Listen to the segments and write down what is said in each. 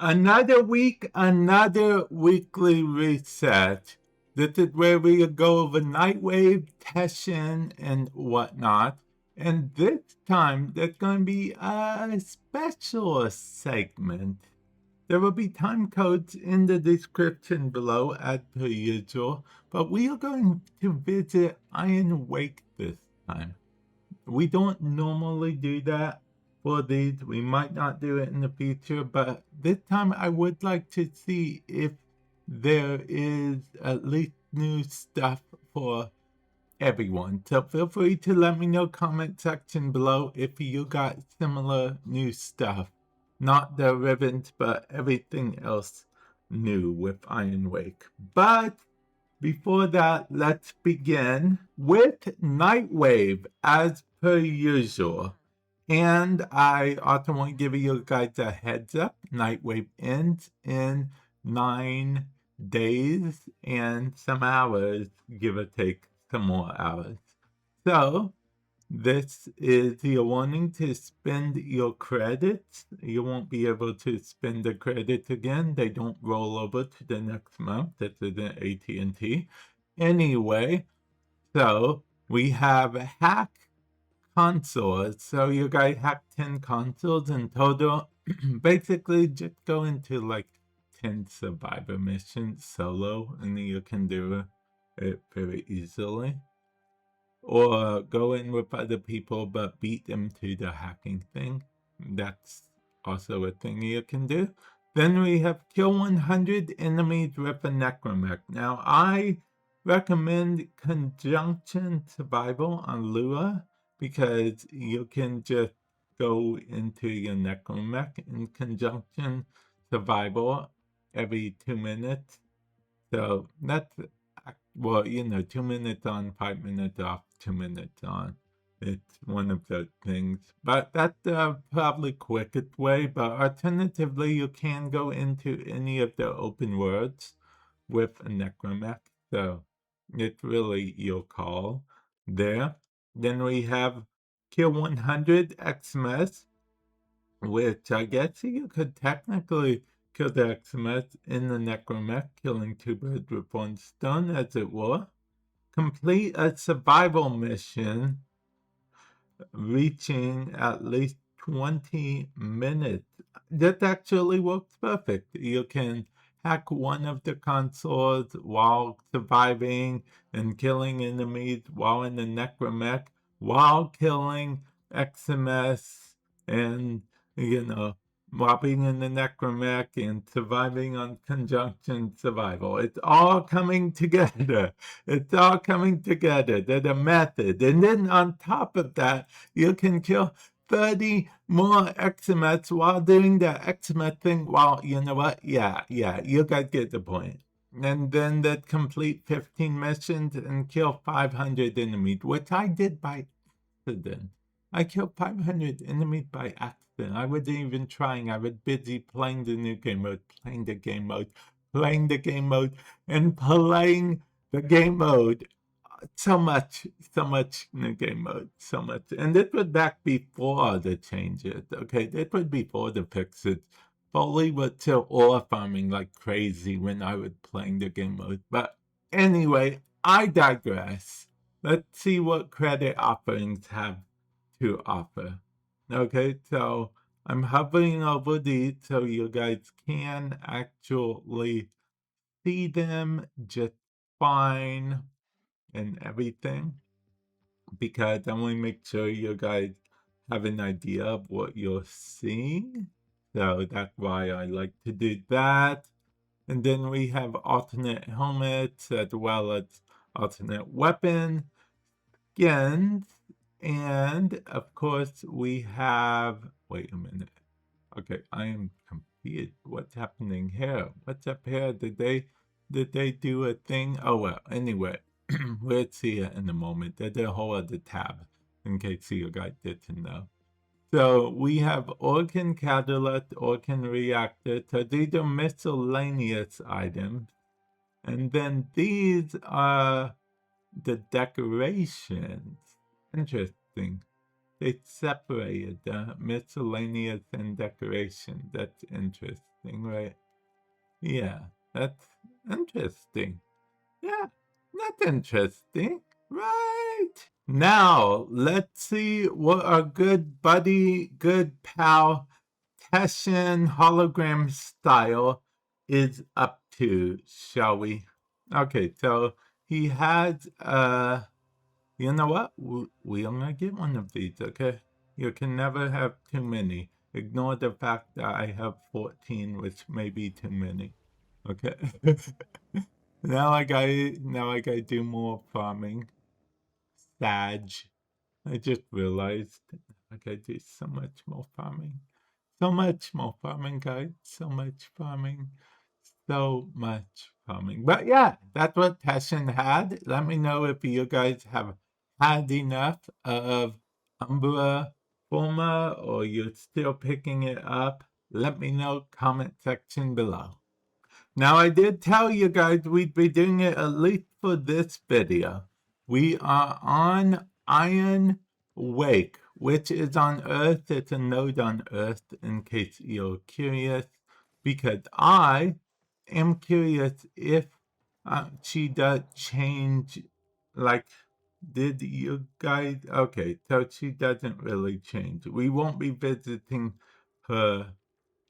Another week, another weekly reset. This is where we go over Nightwave, Teshin, and whatnot. And this time, there's going to be a special segment. There will be time codes in the description below, as per usual, but we are going to visit Iron Wake this time. We don't normally do that for these. We might not do it in the future, but this time I would like to see if there is at least new stuff for everyone. So feel free to let me know comment section below if you got similar new stuff. Not the ribbons, but everything else new with Iron Wake. But before that, let's begin with Nightwave as per usual. And I also want to give you guys a heads up. Nightwave ends in 9 days and some hours, give or take some more hours. So this is your warning to spend your credits. You won't be able to spend the credits again. They don't roll over to the next month. This isn't AT&T. Anyway, so we have hack consoles. So you guys hack 10 consoles in total. Basically, just go into like 10 survivor missions solo, and you can do it very easily. Or go in with other people but beat them to the hacking thing. That's also a thing you can do. Then we have kill 100 enemies with a necromech. Now I recommend conjunction survival on Lua because you can just go into your necromech in conjunction survival every 2 minutes. So that's, well, 2 minutes on, 5 minutes off, 2 minutes on. It's one of those things. But that's the probably quickest way. But alternatively, you can go into any of the open worlds with a necromech. So it's really your call there. Then we have Kill 100 Xmas, which I guess you could technically kill the Xmas in the necromech, killing 2 birds with 1 stone, as it were. Complete a survival mission, reaching at least 20 minutes. That actually works perfect. You can hack one of the consoles while surviving and killing enemies while in the necromech, while killing XMS and, while being in the necromech and surviving on conjunction survival. It's all coming together. It's all coming together. There's a method. And then on top of that, you can kill 30 more XMS while doing the XMS thing. Well, you know what? Yeah, you guys get the point. And then that complete 15 missions and kill 500 enemies, which I did by accident. I killed 500 enemies by accident. I wasn't even trying. I was busy playing the new game mode, playing the game mode, playing the game mode, and playing the game mode. So much new game mode, so much. And this was back before the changes, okay? This was before the fixes. Foley was still ore farming like crazy when I was playing the game mode. But anyway, I digress. Let's see what credit offerings have to offer. Okay, so I'm hovering over these so you guys can actually see them just fine and everything, because I want to make sure you guys have an idea of what you're seeing. So that's why I like to do that. And then we have alternate helmets as well as alternate weapon skins. And of course we have, wait a minute. Okay, I am confused. What's happening here? What's up here? Did they do a thing? Oh well, anyway. We'll see it in a moment. There's a whole other tab in case you guys didn't know. So we have Organ Catalyst, Organ Reactor. So these are miscellaneous items. And then these are the decorations. Interesting. they separated the miscellaneous and decoration. That's interesting, right? Yeah, that's interesting. Yeah, that's interesting. Right. Now, let's see what our good buddy, good pal, Teshin hologram style is up to, shall we? Okay, so he has, you know what? We only get one of these, okay? You can never have too many. Ignore the fact that I have 14, which may be too many. Okay. now I gotta do more farming. Sag. I just realized I gotta do so much more farming. So much more farming, guys. So much farming. So much farming. But yeah, that's what Teshin had. Let me know if you guys have had enough of Umbra Forma or you're still picking it up. Let me know, comment section below. Now, I did tell you guys we'd be doing it at least for this video. We are on Iron Wake, which is on Earth. It's a node on Earth, in case you're curious, because I am curious if she does change, like, did you guys? Okay, so she doesn't really change. We won't be visiting her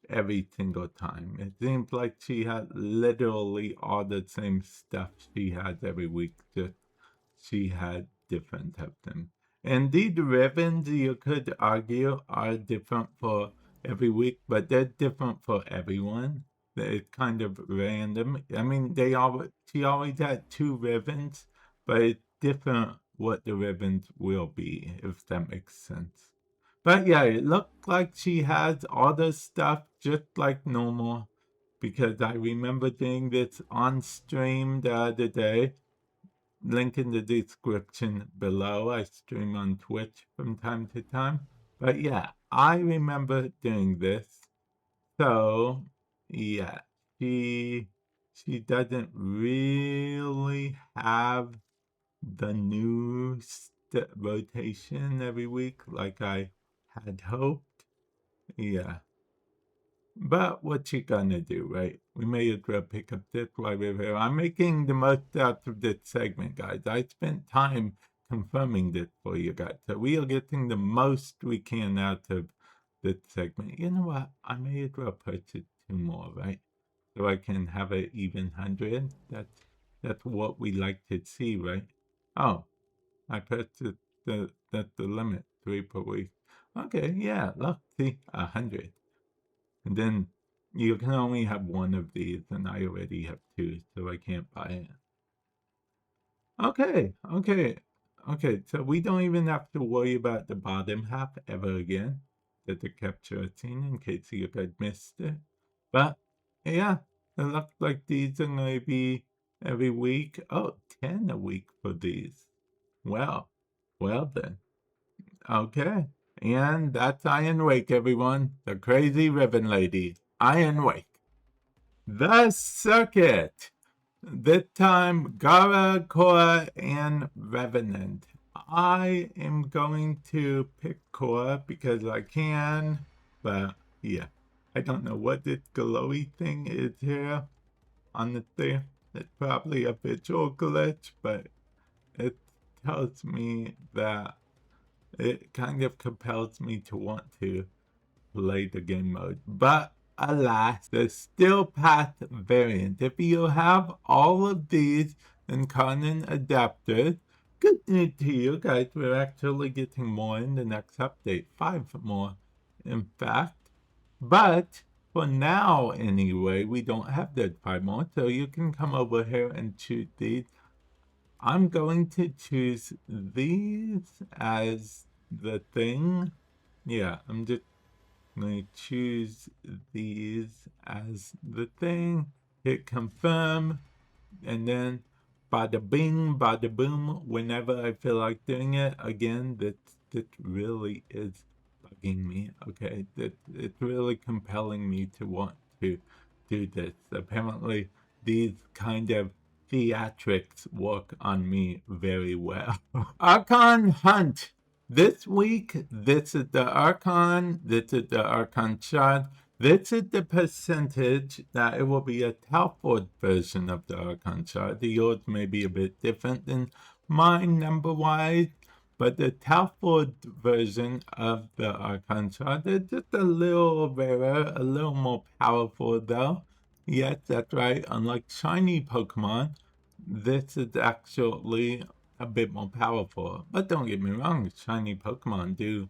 every single time. It seems like she had literally all the same stuff she has every week, just she had different of them. And these ribbons, you could argue, are different for every week, but they're different for everyone. It's kind of random. I mean, she always had two ribbons, but it's different what the ribbons will be, if that makes sense. But yeah, it looked like she has all the stuff just like normal, because I remember doing this on stream the other day. Link in the description below. I stream on Twitch from time to time. But yeah, I remember doing this. So yeah, she doesn't really have the new rotation every week like I had hoped. Yeah. But what you gonna do, right? We may as well pick up this while we're here. I'm making the most out of this segment, guys. I spent time confirming this for you guys. So we are getting the most we can out of this segment. You know what? I may as well purchase two more, right? So I can have an even 100. That's what we like to see, right? Oh, I purchased that's the limit, 3 per week. Okay, yeah, look, see, 100. And then you can only have one of these, and I already have two, so I can't buy it. Okay, so we don't even have to worry about the bottom half ever again. That the capture scene, in case you guys missed it. But, yeah, it looks like these are going to be every week. Oh, 10 a week for these. Well then. Okay. And that's Iron Wake, everyone. The crazy ribbon lady. Iron Wake. The circuit. This time, Gara, Korra, and Revenant. I am going to pick Korra because I can, but yeah. I don't know what this glowy thing is here. Honestly, it's probably a visual glitch, but it tells me that it kind of compels me to want to play the game mode. But alas, the still path variant. If you have all of these Incarnon adapters, good news to you guys, we're actually getting more in the next update. 5 more, in fact. But for now, anyway, we don't have that 5 more, so you can come over here and choose these. I'm going to choose these as the thing. Yeah, I'm just going to choose these as the thing. Hit confirm. And then bada bing, bada boom. Whenever I feel like doing it, again, that really is bugging me. Okay, it's really compelling me to want to do this. Apparently, these kind of theatrics work on me very well. Archon Hunt. This week, this is the Archon, this is the Archon shard, this is the percentage that it will be a Talford version of the Archon shard. The yours may be a bit different than mine number-wise, but the Talford version of the Archon shard is just a little rarer, a little more powerful though. Yes, that's right, unlike shiny Pokemon, this is actually a bit more powerful. But don't get me wrong, shiny Pokemon do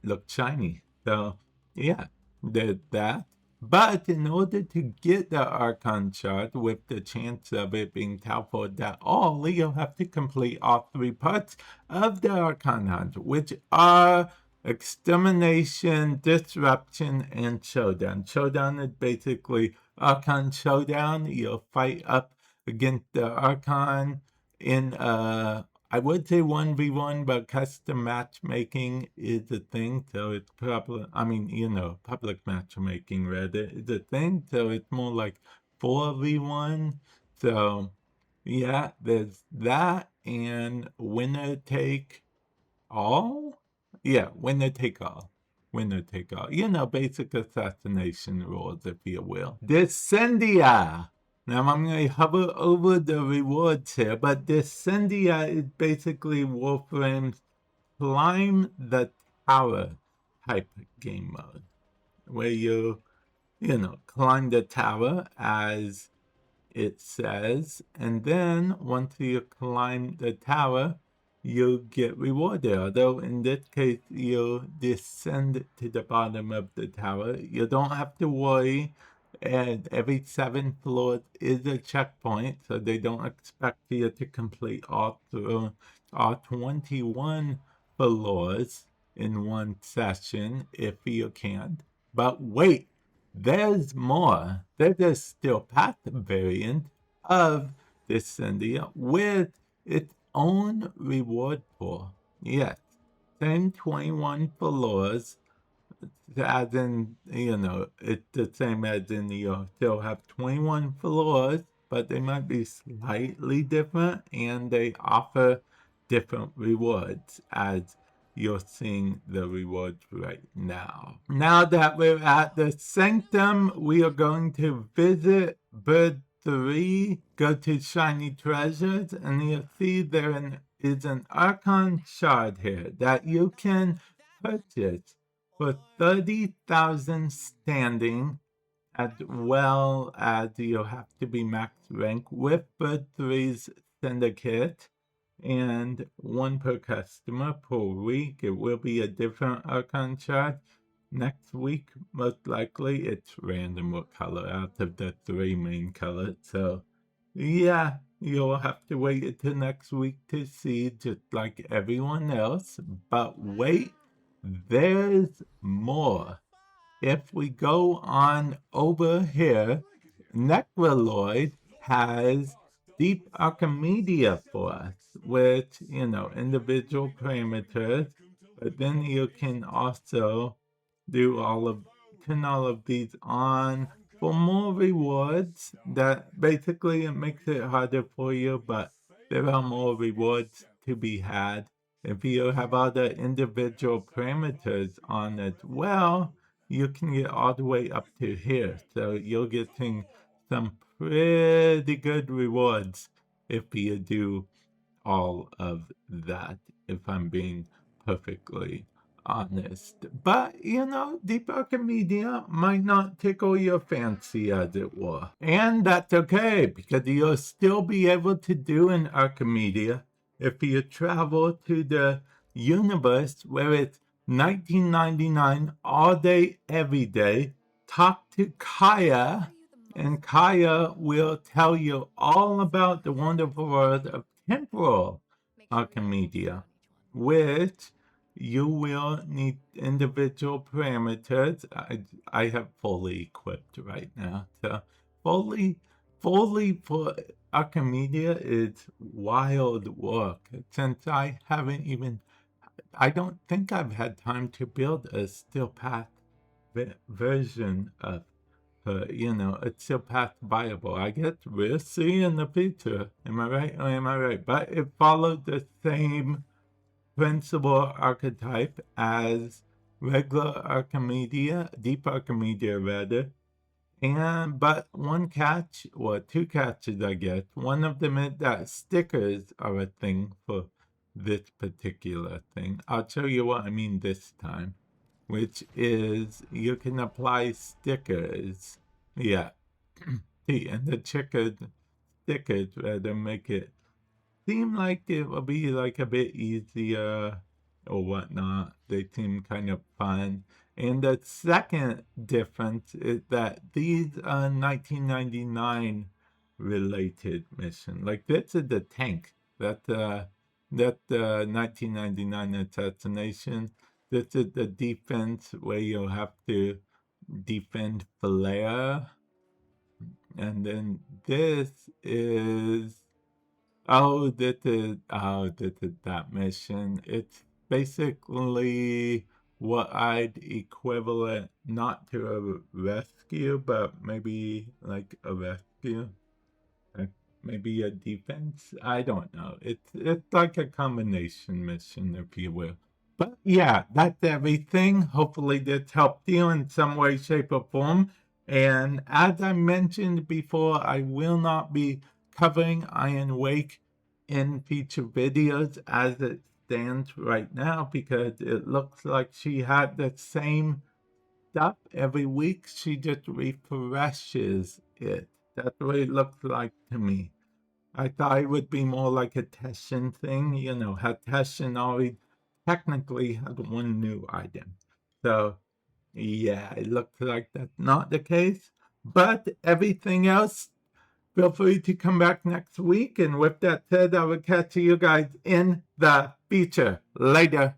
look shiny. So, yeah, there's that. But in order to get the Archon shard with the chance of it being Talford at all, you'll have to complete all 3 parts of the Archon Hunt, which are Extermination, Disruption, and Showdown. Showdown is basically Archon Showdown. You'll fight up against the Archon in I would say 1v1, but custom matchmaking is a thing, so it's probably, I mean, public matchmaking Reddit is a thing, so it's more like 4v1. So, yeah, there's that, and winner take all? Yeah, winner take all. Winner take all. Basic assassination rules, if you will. Descendia! Now I'm going to hover over the rewards here, but Descendia is basically Warframe's climb the tower type game mode, where you climb the tower as it says, and then once you climb the tower, you get rewarded. Although in this case, you descend to the bottom of the tower. You don't have to worry. And every 7 floors is a checkpoint, so they don't expect you to complete all 21 floors in one session if you can't. But wait, there's more. There's a still path variant of Descendia with its own reward pool. Yes, same 21 floors, as in, it's the same as in you still have 21 floors, but they might be slightly different and they offer different rewards as you're seeing the rewards right now. Now that we're at the Sanctum, we are going to visit Bird 3, go to Shiny Treasures, and you'll see there is an Archon shard here that you can purchase for 30,000 standing, as well as you'll have to be max rank with Bird 3's Syndicate, and 1 per customer per week. It will be a different Archon shard. Next week, most likely, it's random what color out of the 3 main colors. So, yeah, you'll have to wait until next week to see, just like everyone else. But wait, there's more. If we go on over here, Necroloid has Deep Archimedea for us, which, individual parameters, but then you can also turn all of these on for more rewards. That basically it makes it harder for you, but there are more rewards to be had. If you have all the individual parameters on as well, you can get all the way up to here. So you're getting some pretty good rewards if you do all of that, if I'm being perfectly honest. But, Deep Archimedea might not tickle your fancy, as it were. And that's okay, because you'll still be able to do an Archimedea if you travel to the universe where it's 1999 all day, every day. Talk to Kaya, and Kaya will tell you all about the wonderful world of Temporal Archimedea, which you will need individual parameters. I have fully equipped right now. So fully for Archimedea is wild work, since I don't think I've had time to build a still path version of it's still path viable. I guess we'll see in the future. Am I right? Or am I right? But it followed the same principal archetype as regular Archimedea, deep Archimedea rather. And but one catch, or two catches I guess. One of them is that stickers are a thing for this particular thing. I'll show you what I mean this time, which is you can apply stickers. Yeah. See, and the stickers rather make it seem like it will be like a bit easier or whatnot. They seem kind of fun. And the second difference is that these are 1999 related mission. Like this is the tank that 1999 assassination. This is the defense where you have to defend flare. And then this is this is that mission. It's basically what I'd equivalent not to a rescue, but maybe like a rescue. Like maybe a defense. I don't know. It's like a combination mission, if you will. But yeah, that's everything. Hopefully this helped you in some way, shape, or form. And as I mentioned before, I will not be covering Iron Wake in future videos as it stands right now because it looks like she had the same stuff every week. She just refreshes it. That's what it looks like to me. I thought it would be more like a Teshin thing, you know, how Teshin always technically had one new item. So, yeah, it looks like that's not the case. But everything else, feel free to come back next week. And with that said, I will catch you guys in the future. Later.